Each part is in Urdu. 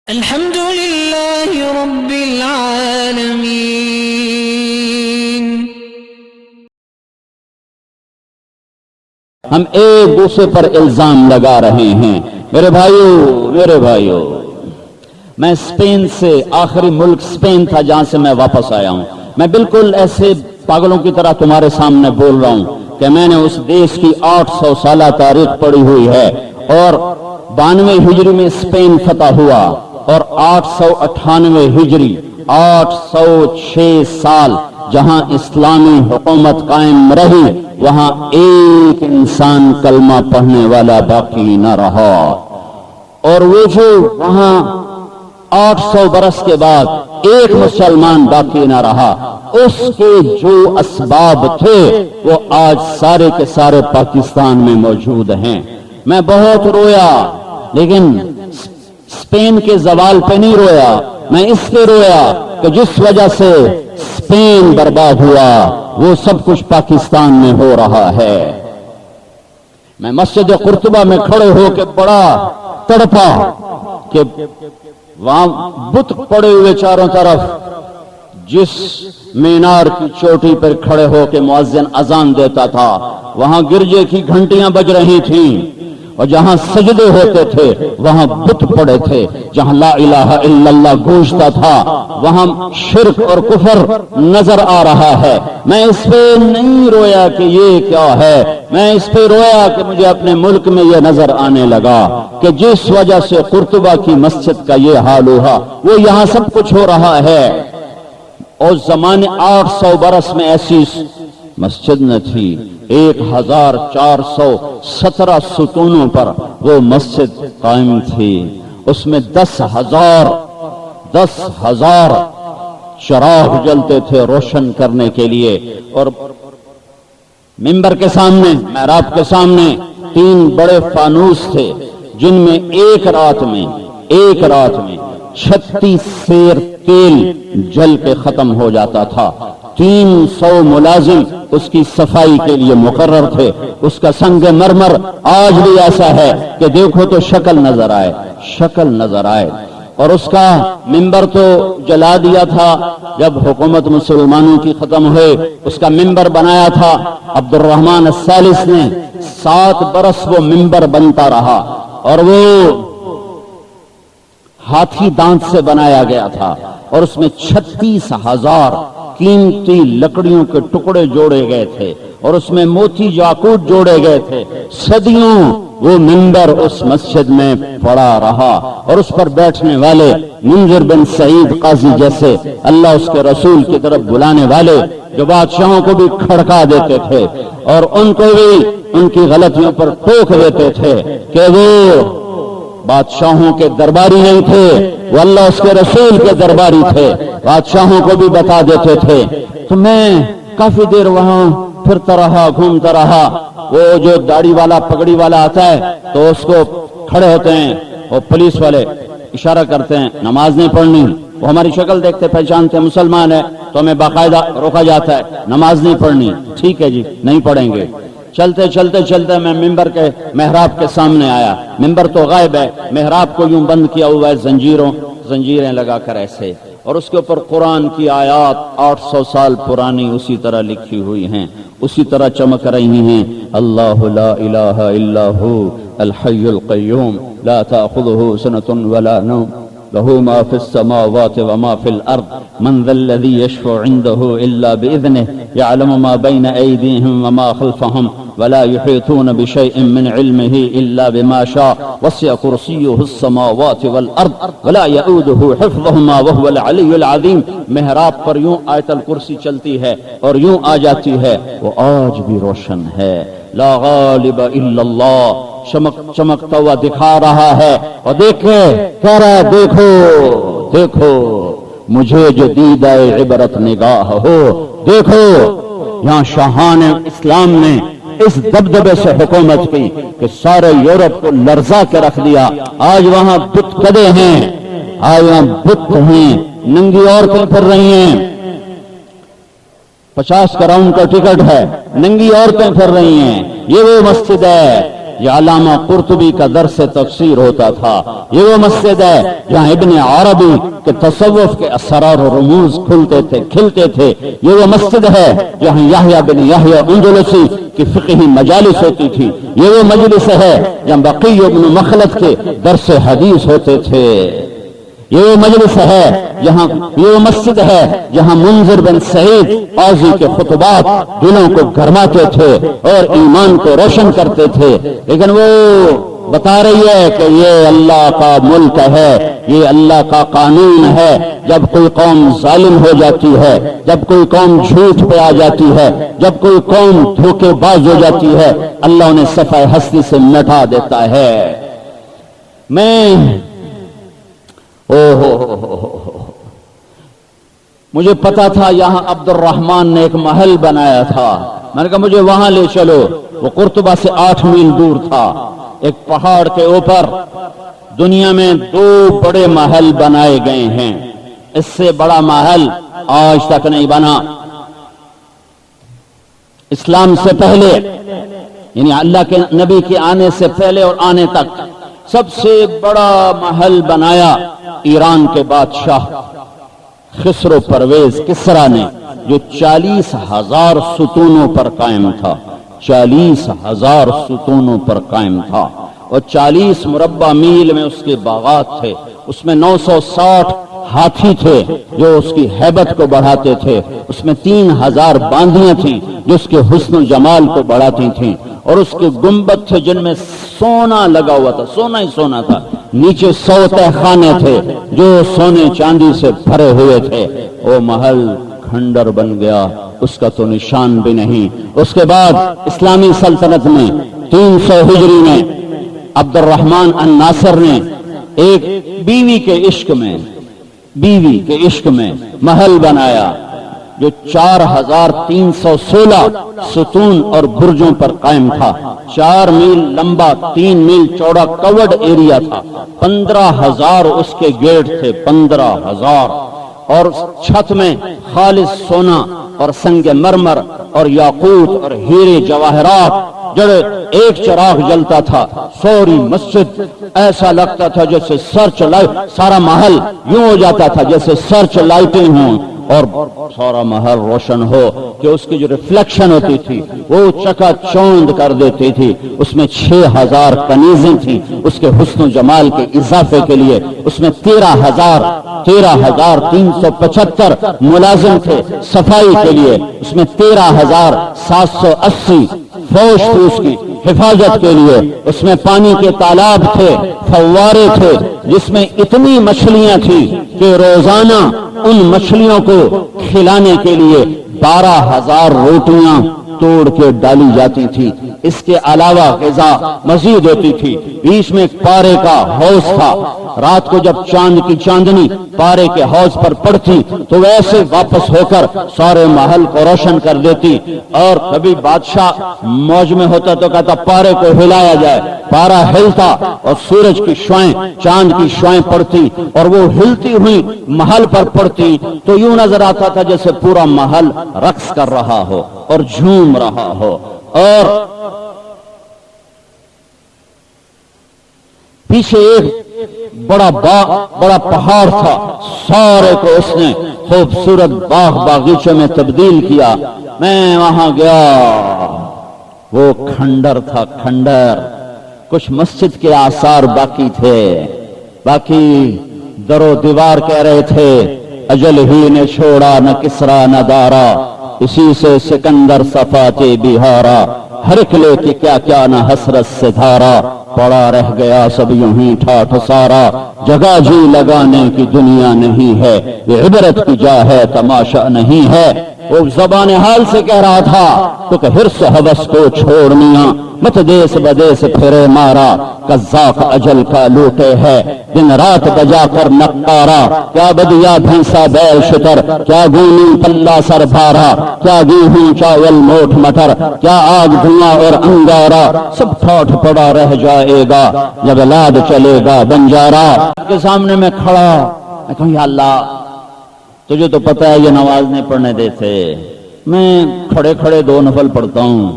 الحمدللہ رب العالمین۔ ہم ایک دوسرے پر الزام لگا رہے ہیں۔ میرے بھائیو، میں اسپین سے، آخری ملک اسپین تھا جہاں سے میں واپس آیا ہوں۔ میں بالکل ایسے پاگلوں کی طرح تمہارے سامنے بول رہا ہوں کہ میں نے اس دیش کی 800 سالہ تاریخ پڑھی ہوئی ہے، اور 92 ہجری میں اسپین فتح ہوا، اور 898 ہجری 806 سال جہاں اسلامی حکومت قائم رہی، وہاں ایک انسان کلمہ پڑھنے والا باقی نہ رہا۔ اور وہ جو وہاں 800 برس کے بعد ایک مسلمان باقی نہ رہا، اس کے جو اسباب تھے وہ آج سارے کے سارے پاکستان میں موجود ہیں۔ میں بہت رویا، لیکن اسپین کے زوال پہ نہیں رویا، میں اس پہ رویا کہ جس وجہ سے اسپین برباد ہوا وہ سب کچھ پاکستان میں ہو رہا ہے۔ میں مسجد قرطبہ میں کھڑے ہو کے بڑا تڑپا کہ وہاں بت پڑے ہوئے چاروں طرف، جس مینار کی چوٹی پر کھڑے ہو کے مؤذن اذان دیتا تھا وہاں گرجے کی گھنٹیاں بج رہی تھیں، اور جہاں سجدے ہوتے تھے وہاں بت پڑے تھے، جہاں لا الہ الا اللہ گونجتا تھا وہاں شرک اور کفر نظر آ رہا ہے۔ میں اس پہ نہیں رویا کہ یہ کیا ہے، میں اس پہ رویا کہ مجھے اپنے ملک میں یہ نظر آنے لگا کہ جس وجہ سے قرطبہ کی مسجد کا یہ حال ہوا وہ یہاں سب کچھ ہو رہا ہے۔ اور زمانے 800 برس میں ایسی مسجد نہ تھی، 1417 ستونوں پر وہ مسجد قائم تھی، اس میں 10,000 چراغ جلتے تھے روشن کرنے کے لیے، اور منبر کے سامنے، محراب کے سامنے 3 بڑے فانوس تھے، جن میں ایک رات میں 36 سیر تیل جل کے ختم ہو جاتا تھا۔ 300 ملازم اس کی صفائی کے لیے مقرر تھے۔ اس کا سنگ مرمر آج بھی ایسا ہے کہ دیکھو تو شکل نظر آئے۔ اور اس کا منبر تو جلا دیا تھا جب حکومت مسلمانوں کی ختم ہوئے، اس کا منبر بنایا تھا عبد الرحمن الثالث نے۔ 7 برس وہ منبر بنتا رہا، اور وہ ہاتھی دانت سے بنایا گیا تھا، اور اس میں 36,000 قیمتی لکڑیوں کے ٹکڑے جوڑے گئے تھے، اور اس میں موتی یاقوت جوڑے گئے تھے۔ صدیوں وہ منبر اس مسجد میں پڑا رہا، اور اس پر بیٹھنے والے منذر بن سعید قاضی جیسے اللہ اس کے رسول کی طرف بلانے والے جو بادشاہوں کو بھی کھڑکا دیتے تھے، اور ان کو بھی ان کی غلطیوں پر ٹوک دیتے تھے کہ وہ بادشاہوں کے درباری نہیں تھے، وہ اللہ اس کے رسول کے درباری تھے، بادشاہوں کو بھی بتا دیتے تھے۔ تو میں کافی دیر وہاں پھرتا رہا، گھومتا رہا۔ وہ جو داڑھی والا پگڑی والا آتا ہے تو اس کو کھڑے ہوتے ہیں، وہ پولیس والے اشارہ کرتے ہیں نماز نہیں پڑھنی، وہ ہماری شکل دیکھتے پہچانتے مسلمان ہے تو ہمیں باقاعدہ روکا جاتا ہے، نماز نہیں پڑھنی، ٹھیک ہے جی نہیں پڑھیں گے۔ چلتے میں منبر کے محراب کے سامنے آیا، منبر تو غائب ہے، محراب کو یوں بند کیا ہوا ہے زنجیریں لگا کر ایسے، اور اس کے اوپر قرآن کی آیات 800 سال پرانی اسی طرح لکھی ہوئی ہیں، اسی طرح چمک رہی ہیں۔ اللہ لا الہ الا ہو الحی القیوم لا تأخذہ سنۃ ولا نوم له ما في السماوات وما في الأرض من ذا الذي يشفع عنده إلا بإذنه يعلم ما بين أيديهم وما خلفهم ولا يحيطون بشيء من علمه إلا بما شاء وسع كرسيه السماوات والأرض ولا يؤوده حفظهما وهو العلي العظيم۔ محراب پر یوں آیت الکرسی چلتی ہے اور یوں آ جاتی ہے، وہ آج بھی روشن ہے۔ لا غالب الا اللہ چمکتا ہوا دکھا رہا ہے، اور دیکھے کہہ رہا ہے دیکھو مجھے جو دیدہ عبرت نگاہ ہو، دیکھو یہاں شاہان اسلام نے اس دبدبے سے حکومت کی کہ سارے یورپ کو لرزا کے رکھ دیا۔ آج وہاں بت کدے ہیں، آج وہاں بت ہیں، ننگی عورتیں پھر رہی ہیں، 50 کراؤن کا ٹکٹ ہے، ننگی عورتیں پھر رہی ہیں۔ یہ وہ مسجد ہے یہ علامہ قرطبی کا درس تفسیر ہوتا تھا، یہ وہ مسجد ہے جہاں ابن عربی کے تصوف کے اسرار و رموز کھلتے تھے، یہ وہ مسجد ہے جہاں یحییٰ بن یحییٰ اندلسی کی فقہی مجالس ہوتی تھی، یہ وہ مجلس ہے جہاں بقی بن مخلد کے درس حدیث ہوتے تھے، یہ وہ مجلس ہے جہاں، یہ وہ مسجد ہے جہاں منذر بن سعید قاضی کے خطبات دلوں کو گرماتے تھے اور ایمان کو روشن کرتے تھے، لیکن وہ بتا رہی ہے کہ یہ اللہ کا ملک ہے، یہ اللہ کا قانون ہے، جب کوئی قوم ظالم ہو جاتی ہے، جب کوئی قوم جھوٹ پہ آ جاتی ہے، جب کوئی قوم دھوکے باز ہو جاتی ہے، اللہ انہیں صفحہ ہستی سے مٹا دیتا ہے۔ مجھے پتا تھا یہاں عبد الرحمن نے ایک محل بنایا تھا، میں نے کہا مجھے وہاں لے چلو، وہ قرطبہ سے 8 میل دور تھا، ایک پہاڑ کے اوپر۔ دنیا میں 2 بڑے محل بنائے گئے ہیں، اس سے بڑا محل آج تک نہیں بنا۔ اسلام سے پہلے، یعنی اللہ کے نبی کے آنے سے پہلے اور آنے تک سب سے بڑا محل بنایا ایران کے بادشاہ خسرو پرویز کسرا نے، جو 40,000 ستونوں پر قائم تھا، 40,000 ستونوں پر قائم تھا، اور 40 مربع میل میں اس کے باغات تھے، اس میں 960 ہاتھی تھے جو اس کی ہیبت کو بڑھاتے تھے، اس میں 3,000 باندیاں تھیں جو اس کے حسن و جمال کو بڑھاتی تھیں، اور اس کے گنبد تھے جن میں سونا لگا ہوا تھا، سونا ہی سونا تھا، نیچے 100 تہخانے تھے جو سونے چاندی سے بھرے ہوئے تھے۔ وہ محل کھنڈر بن گیا، اس کا تو نشان بھی نہیں۔ اس کے بعد اسلامی سلطنت میں 300 ہجری میں عبد الرحمن الناصر نے ایک بیوی کے عشق میں محل بنایا جو 4,316 ستون اور برجوں پر قائم تھا، 4 میل لمبا، 3 میل چوڑا کورڈ ایریا تھا، 15,000 اس کے گیٹ تھے، 15,000، اور چھت میں خالص سونا اور سنگ مرمر اور یاقوت اور ہیرے جواہرات جڑے، ایک چراغ جلتا تھا، سوری مسجد ایسا لگتا تھا جیسے سرچ لائٹ، سارا محل یوں ہو جاتا تھا جیسے سرچ لائٹیں ہوں اور سارا محل روشن ہو کہ اس کی جو ریفلیکشن ہوتی تھی وہ چکا چوند کر دیتی تھی۔ اس میں 6,000 کنیزیں تھیں اس کے حسن و جمال کے اضافے کے لیے، اس میں 13,375 ملازم تھے صفائی کے لیے، اس میں 13,780 فوج تھی اس کی حفاظت کے لیے، اس میں پانی کے تالاب تھے، فوارے تھے، جس میں اتنی مچھلیاں تھیں کہ روزانہ ان مچھلیوں کو کھلانے کے لیے 12,000 روٹیاں توڑ کے ڈالی جاتی تھی۔ اس کے علاوہ غذا مزید ہوتی تھی۔ بیچ میں ایک پارے کا حوض تھا، رات کو جب چاند کی چاندنی پارے کے حوض پر پڑتی تو ویسے واپس ہو کر سارے محل کو روشن کر دیتی، اور کبھی بادشاہ موج میں ہوتا تو کہتا پارے کو ہلایا جائے، پارا ہلتا اور سورج کی شعائیں، چاند کی شعائیں پڑتی اور وہ ہلتی ہوئی محل پر پڑتی تو یوں نظر آتا تھا جیسے پورا محل رقص کر رہا ہو اور جھوم رہا ہو۔ اور پیچھے ایک بڑا پہاڑ تھا، سارے کو اس نے خوبصورت باغیچوں میں تبدیل کیا۔ میں وہاں گیا، وہ کھنڈر تھا، کھنڈر، کچھ مسجد کے آثار باقی تھے، باقی در و دیوار کہہ رہے تھے اجل ہی نے چھوڑا نہ کسرا نہ دارا، اسی سے سکندر صفاتے بہارا، ہر قلعے کی کیا کیا نہ حسرت سے دھارا، پڑا رہ گیا سب یوں ہی ٹھاٹھ سارا، جگہ جی لگانے کی دنیا نہیں ہے، یہ عبرت کی جا ہے تماشا نہیں ہے۔ وہ زبان حال سے کہہ رہا تھا تو کہ حرص حوث کو چھوڑ میاں، مت دیس بدیس پھرے مارا، قذاق اجل کا لوٹے ہے دن رات بجا کر نقارا، کیا بدیا بھینسا بیل شتر، کیا گونی پلہ سر بھارا، کیا گیہوں چاول موٹ مٹر، کیا آگ دھواں اور انگارا، سب ٹھاٹھ پڑا رہ جائے گا جب لاد چلے گا بنجارا۔ کے سامنے میں کھڑا، میں کہوں یا اللہ تجھے تو پتہ ہے یہ نماز نہیں پڑھنے دیتے، میں کھڑے کھڑے 2 نفل پڑھتا ہوں،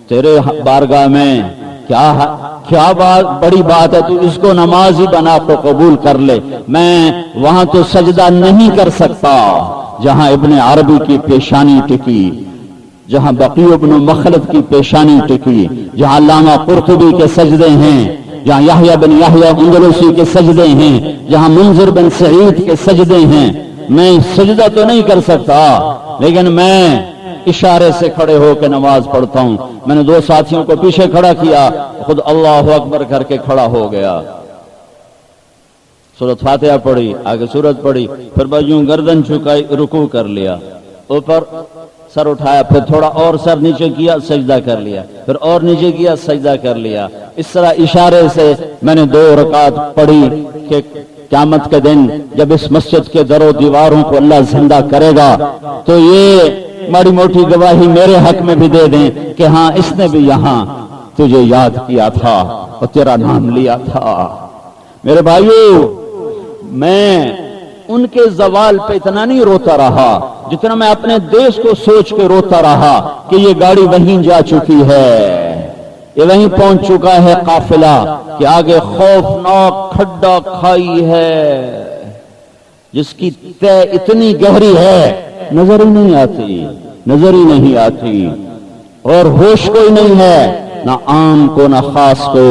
تیرے بارگاہ میں کیا بڑی بات ہے، تو اس کو نماز ہی بنا کو قبول کر لے، میں وہاں تو سجدہ نہیں کر سکتا جہاں ابن عربی کی پیشانی ٹکی، جہاں بقی ابن مخلد کی پیشانی ٹکی، جہاں علامہ قرطبی کے سجدے ہیں، جہاں یحییٰ بن یحییٰ اندلسی کے سجدے ہیں، جہاں منذر بن سعید کے سجدے ہیں، میں سجدہ تو نہیں کر سکتا لیکن میں اشارے سے کھڑے ہو کے نماز پڑھتا ہوں۔ میں نے 2 ساتھیوں کو پیچھے کھڑا کیا، خود اللہ اکبر کر کے کھڑا ہو گیا، سورۃ فاتحہ پڑھی، آگے سورت پڑھی، پھر بجوں گردن جھکائی، رکوع کر لیا، اوپر سر اٹھایا، پھر تھوڑا اور سر نیچے کیا، سجدہ کر لیا، پھر اور نیچے کیا، سجدہ کر لیا۔ اس طرح اشارے سے میں نے 2 رکعت پڑھی کہ قیامت کے دن جب اس مسجد کے در و دیواروں کو اللہ زندہ کرے گا تو یہ ماڑی موٹی گواہی میرے حق میں بھی دے دیں کہ ہاں اس نے بھی یہاں تجھے یاد کیا تھا اور تیرا نام لیا تھا۔ میرے بھائیو، میں ان کے زوال پہ اتنا نہیں روتا رہا جتنا میں اپنے دیش کو سوچ کے روتا رہا کہ یہ گاڑی وہیں جا چکی ہے، یہ وہیں پہنچ چکا ہے قافلہ، کہ آگے خوفناک کھڈا کھائی ہے جس کی تہ اتنی گہری ہے نظر ہی نہیں آتی، نظر ہی نہیں آتی، اور ہوش کوئی نہیں ہے، نہ عام کو نہ خاص کو،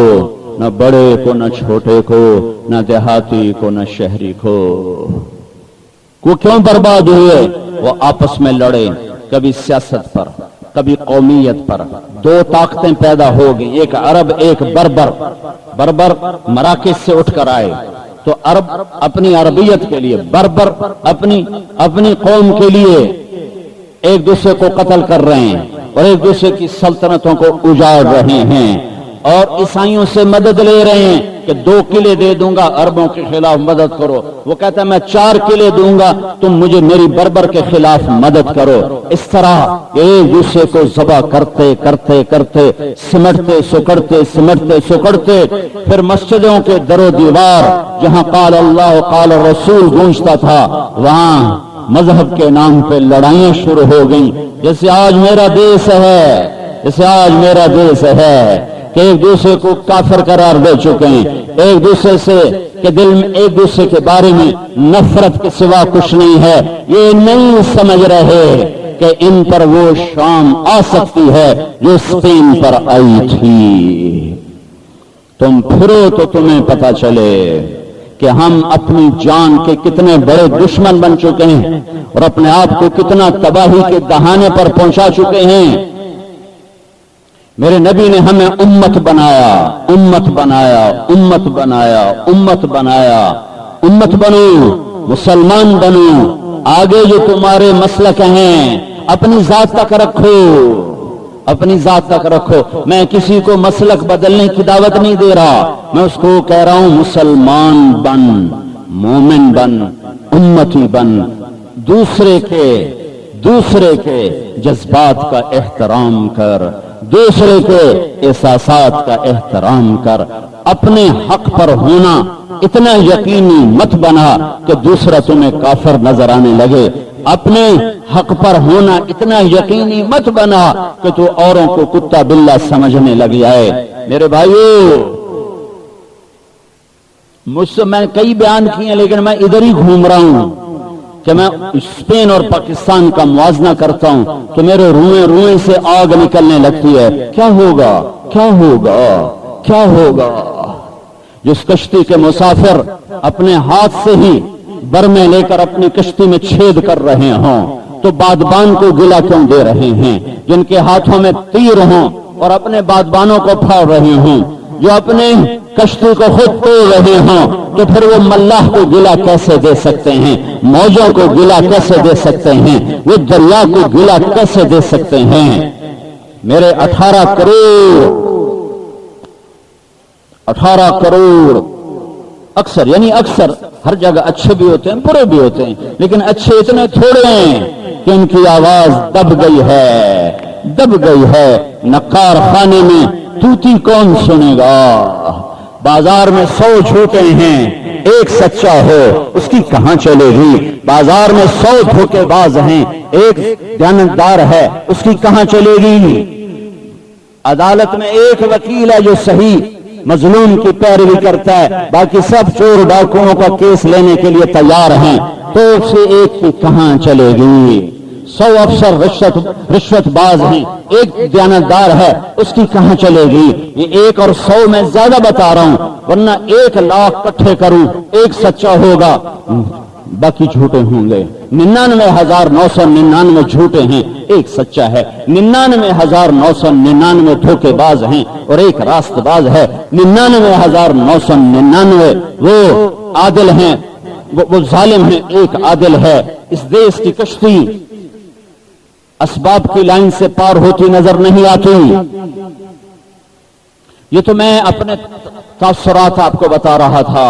نہ بڑے کو نہ چھوٹے کو، نہ دیہاتی کو نہ شہری کو۔ وہ کیوں برباد ہوئے؟ وہ آپس میں لڑے، کبھی سیاست پر، کبھی قومیت پر، 2 طاقتیں پیدا ہو گئی، ایک عرب ایک بربر۔ بربر مراکز سے اٹھ کر آئے تو عرب اپنی عربیت کے لیے، بربر اپنی قوم کے لیے ایک دوسرے کو قتل کر رہے ہیں اور ایک دوسرے کی سلطنتوں کو اجاڑ رہے ہیں، اور عیسائیوں سے مدد لے رہے ہیں کہ 2 قلعے دے دوں گا، عربوں کے خلاف مدد کرو۔ وہ کہتا ہے میں 4 قلعے دوں گا، تم مجھے میری بربر کے خلاف مدد کرو۔ اس طرح ایک دوسرے کو ذبح کرتے کرتے کرتے سمٹتے سکڑتے پھر مسجدوں کے در و دیوار جہاں قال اللہ قال رسول گونجتا تھا، وہاں مذہب کے نام پہ لڑائیاں شروع ہو گئیں، جیسے آج میرا دیش ہے کہ ایک دوسرے کو کافر قرار دے چکے ہیں، ایک دوسرے سے کہ دل میں ایک دوسرے کے بارے میں نفرت کے سوا کچھ نہیں ہے، یہ نہیں سمجھ رہے کہ ان پر وہ شام آ سکتی ہے جو اسپین پر آئی تھی۔ تم پھرو تو تمہیں پتہ چلے کہ ہم اپنی جان کے کتنے بڑے دشمن بن چکے ہیں اور اپنے آپ کو کتنا تباہی کے دہانے پر پہنچا چکے ہیں۔ میرے نبی نے ہمیں امت بنایا، امت بنو، مسلمان بنو، آگے جو تمہارے مسلک ہیں اپنی ذات تک رکھو۔ میں کسی کو مسلک بدلنے کی دعوت نہیں دے رہا، میں اس کو کہہ رہا ہوں مسلمان بن، مومن بن، امتی بن، دوسرے کے جذبات کا احترام کر، دوسرے کے احساسات کا احترام کر، اپنے حق پر ہونا اتنا یقینی مت بنا کہ دوسرا تمہیں کافر نظر آنے لگے، اپنے حق پر ہونا اتنا یقینی مت بنا کہ تو اوروں کو کتا بلا سمجھنے لگ جائے۔ میرے بھائیو، مجھ سے میں کئی بیان کیے ہیں لیکن میں ادھر ہی گھوم رہا ہوں کہ میں اسپین اور پاکستان کا موازنہ کرتا ہوں تو میرے روئیں سے آگ نکلنے لگتی ہے۔ کیا ہوگا جس کشتی کے مسافر اپنے ہاتھ سے ہی برمے لے کر اپنی کشتی میں چھید کر رہے ہوں تو بادبان کو گلا کیوں دے رہے ہیں؟ جن کے ہاتھوں میں تیر ہوں اور اپنے بادبانوں کو پھاڑ رہے ہوں، جو اپنے کشتی کو خود توڑ رہے ہوں، تو پھر وہ ملاح کو گلا کیسے دے سکتے ہیں؟ موجوں کو گلا کیسے دے سکتے ہیں؟ وہ دریا کو گلا کیسے دے سکتے ہیں؟ میرے 18 کروڑ اکثر ہر جگہ اچھے بھی ہوتے ہیں برے بھی ہوتے ہیں، لیکن اچھے اتنے تھوڑے ہیں کہ ان کی آواز دب گئی ہے۔ نقار خانے میں توتی کون سنے گا؟ بازار میں 100 جھوٹے ہیں، ایک سچا ہو اس کی کہاں چلے گی؟ بازار میں 100 دھوکے باز ہیں، ایک دیانتدار ہے اس کی کہاں چلے گی؟ عدالت میں ایک وکیل ہے جو صحیح مظلوم کی پیروی کرتا ہے، باقی سب چور ڈاکوؤں کا کیس لینے کے لیے تیار ہیں، تو سے ایک کی کہاں چلے گی؟ 100 افسر رشوت باز ہیں، ایک دیانتدار ہے، اس کی کہاں چلے گی؟ یہ 1 اور 100 میں زیادہ بتا رہا ہوں، ورنہ 1 لاکھ اکٹھے کروں، ایک سچا ہوگا، باقی جھوٹے ہوں گے۔ 99,999 جھوٹے ہیں، ایک سچا ہے۔ 99,999 دھوکے باز ہیں اور ایک راست باز ہے۔ 99,999 وہ عادل ہیں، وہ ظالم ہیں، ایک عادل ہے۔ اس دیش کی کشتی اسباب کی لائن سے پار ہوتی نظر نہیں آتی۔ یہ تو میں اپنے تاثرات آپ کو بتا رہا تھا۔